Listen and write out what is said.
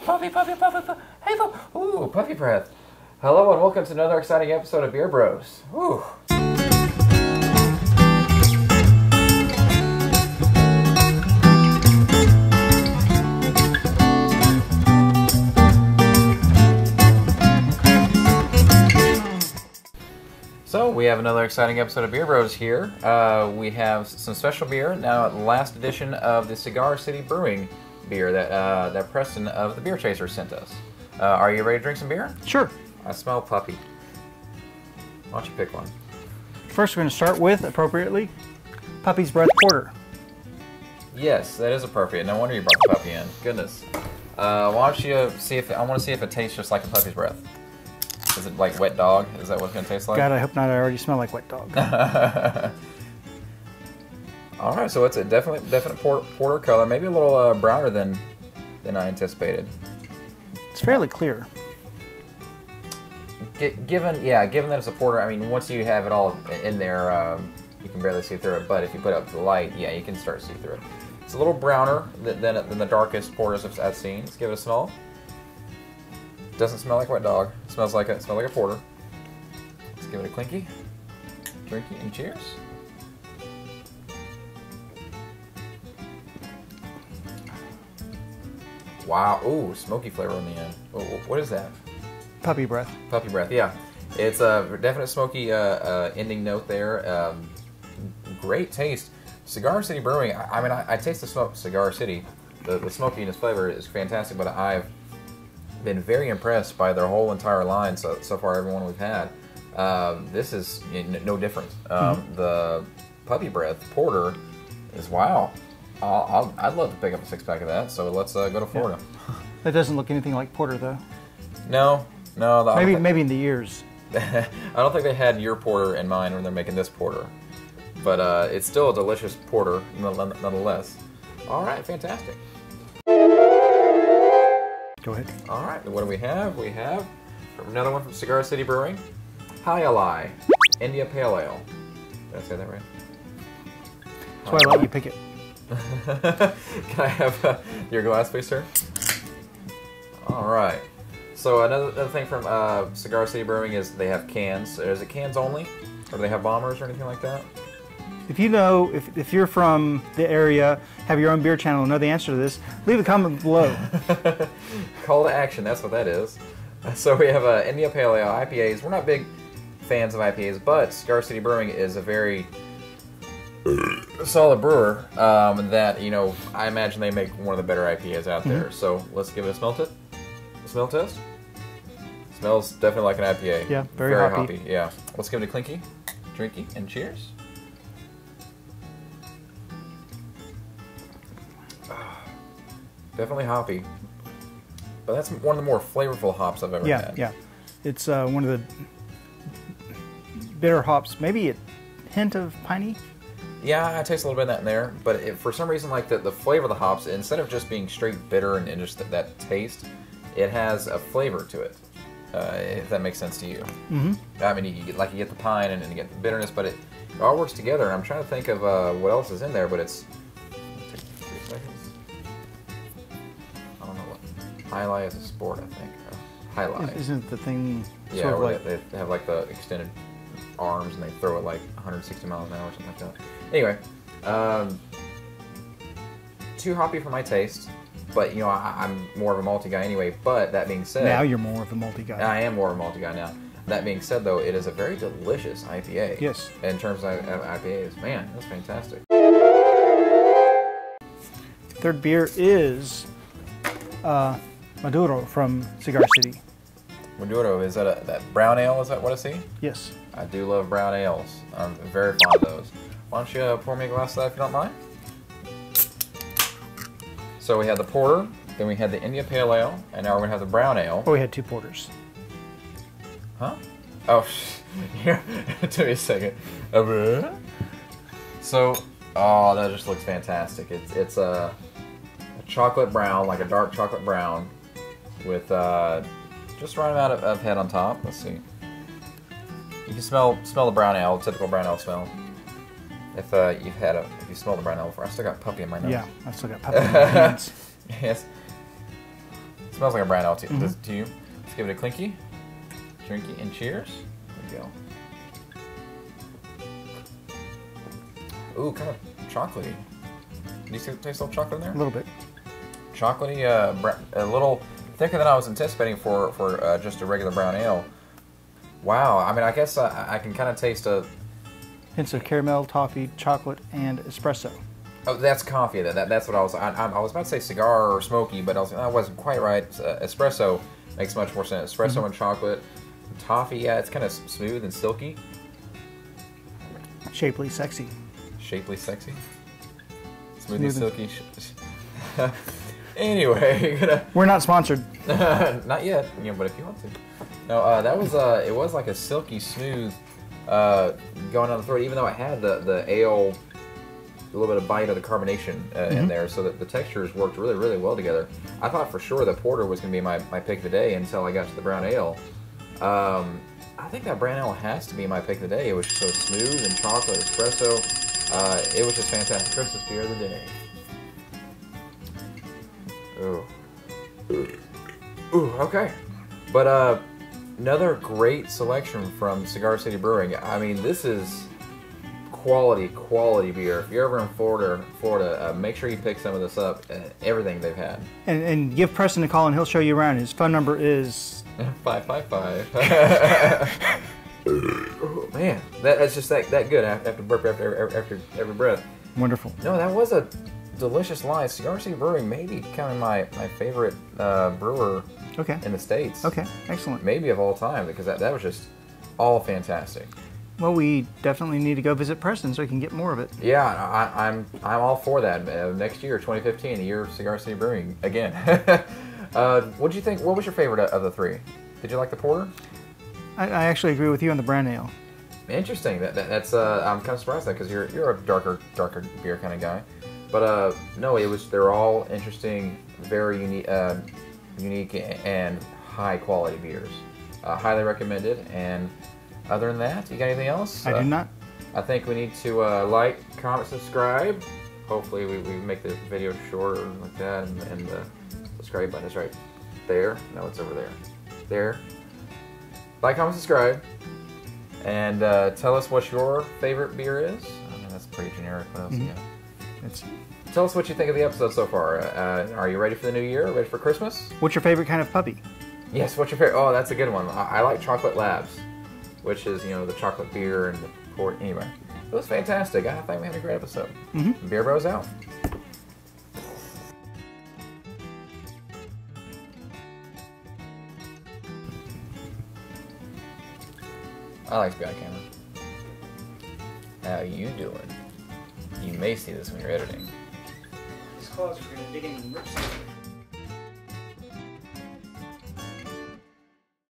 puffy, puffy, puffy, puffy. Hey, ooh, puffy breath. Hello and welcome to another exciting episode of Beer Bros. Woo. So we have another exciting episode of Beer Bros here. We have some special beer now, the last edition of the Cigar City Brewing beer that Preston of the Beer Chaser sent us. Are you ready to drink some beer? Sure. I smell puppy. Why don't you pick one? First, we're going to start with, appropriately, Puppy's Breath Porter. Yes, that is appropriate. No wonder you brought the puppy in. Goodness. Why don't you see if I want to see if it tastes just like a puppy's breath. Is it like wet dog? Is that what it's going to taste like? God, I hope not. I already smell like wet dog. All right, so it's a definite porter color. Maybe a little browner than I anticipated. It's fairly clear. Given that it's a porter, I mean, once you have it all in there, you can barely see through it. But if you put it up to the light, yeah, you can start to see through it. It's a little browner than the darkest porters I've seen. Let's give it a smell. Doesn't smell like wet dog. It smells like a porter. Let's give it a clinky, drinky, and cheers. Wow! Ooh, smoky flavor in the end. Oh, what is that? Puppy breath. Puppy breath. Yeah, it's a definite smoky ending note there. Great taste. Cigar City Brewing. I mean, I taste the smoke. Cigar City. The smokiness flavor is fantastic, but I've been very impressed by their whole entire line so far. Everyone we've had, this is no different. The Puppy Breath Porter is wow. I'd love to pick up a 6-pack of that. So let's go to Florida. Yeah. That doesn't look anything like porter though. No. Maybe in the years. I don't think they had your porter in mind when they're making this porter, but it's still a delicious porter nonetheless. All right, fantastic. Go ahead. All right, what do we have? We have another one from Cigar City Brewing. Alai India Pale Ale. Did I say that right? That's why I let you pick it. Can I have your glass, please, sir? All right. So another thing from Cigar City Brewing is they have cans. Is it cans only? Or do they have bombers or anything like that? If you know, if you're from the area, have your own beer channel and know the answer to this, leave a comment below. Call to action, that's what that is. So we have India Pale Ale, IPAs. We're not big fans of IPAs, but Cigar City Brewing is a very solid brewer that, you know, I imagine they make one of the better IPAs out there. So let's give it a smell test. Smells definitely like an IPA. Yeah, very hoppy. Yeah. Let's give it a clinky, drinky, and cheers. Definitely hoppy, but that's one of the more flavorful hops I've ever had. Yeah. It's one of the bitter hops, maybe a hint of piney. Yeah, I taste a little bit of that in there, but for some reason, like the flavor of the hops, instead of just being straight bitter and just that taste, it has a flavor to it. If that makes sense to you. I mean, you get the pine and you get the bitterness, but it all works together. And I'm trying to think of what else is in there, but it's. Take 3 seconds. I don't know what. Alai is a sport, I think. Alai. Isn't the thing? Yeah, sort of where like... they have like the extended arms and they throw it like 160 miles an hour or something like that. Anyway, too hoppy for my taste. But, you know, I'm more of a malty guy anyway. But that being said... Now you're more of a malty guy. I am more of a malty guy now. That being said, though, it is a very delicious IPA. Yes. In terms of IPAs. Man, that's fantastic. Third beer is Maduro from Cigar City. Maduro, is that that brown ale? Is that what I see? Yes. I do love brown ales. I'm very fond of those. Why don't you pour me a glass of that if you don't mind? So we had the porter, then we had the India Pale Ale, and now we're going to have the brown ale. Oh, we had 2 porters. Huh? Oh, here. It took me a second. So, oh, that just looks fantastic. It's a chocolate brown, like a dark chocolate brown, with just right amount of head on top. Let's see. You can smell the brown ale, typical brown ale smell. If you smell the brown ale before, I still got puppy in my nose. Yeah, I still got puppy in my hands. Yes. Smells like a brown ale to you. Let's give it a clinky, drinky, and cheers. There we go. Ooh, kind of chocolatey. Do you taste a little chocolate in there? A little bit. Chocolatey, a little thicker than I was anticipating for just a regular brown ale. Wow, I mean, I guess I can kind of taste hints of caramel, toffee, chocolate, and espresso. Oh, that's coffee. That's what I was. I was about to say cigar or smoky, but I wasn't quite right. Espresso makes much more sense. Espresso and chocolate, toffee. Yeah, it's kind of smooth and silky. Shapely, sexy. Shapely, sexy. Smoothie, silky. Anyway, we're not sponsored. Not yet. But if you want to. No, that was. It was like a silky smooth going down the throat, even though it had the ale. A little bit of bite of the carbonation in there, so that the textures worked really, really well together. I thought for sure the porter was going to be my pick of the day until I got to the brown ale. I think that brown ale has to be my pick of the day. It was so smooth and chocolate espresso. It was just fantastic. Christmas beer of the day. Ooh, okay. But another great selection from Cigar City Brewing. I mean, this is quality beer. If you're ever in Florida, make sure you pick some of this up. Everything they've had. And give Preston a call and he'll show you around. His phone number is 555. Oh, man, that's just that good. I have to burp after every breath. Wonderful. No, that was a delicious line. Cigar City Brewing, maybe kind of my favorite brewer in the States. Okay, excellent. Maybe of all time, because that was just all fantastic. Well, we definitely need to go visit Preston so we can get more of it. Yeah, I'm all for that. Next year, 2015, the year of Cigar City Brewing again. What did you think? What was your favorite of the three? Did you like the porter? I actually agree with you on the brown ale. Interesting. That's I'm kind of surprised at that because you're a darker beer kind of guy. But no, they're all interesting, very unique and high quality beers. Highly recommended. And other than that, you got anything else? I do not. I think we need to like, comment, subscribe. Hopefully we make the video shorter like that, and the subscribe button is right there. No, it's over there. There. Like, comment, subscribe, and tell us what your favorite beer is. I mean, that's pretty generic. What else? Yeah. Tell us what you think of the episode so far. Are you ready for the new year? Ready for Christmas? What's your favorite kind of puppy? Yes. What's your favorite? Oh, that's a good one. I like Chocolate Labs, which is the chocolate beer and the port. Anyway, it was fantastic. I think we had a great episode. Beer Bros out. I like to be on camera. How you doing? You may see this when you're editing. These claws are going to dig in and rip something.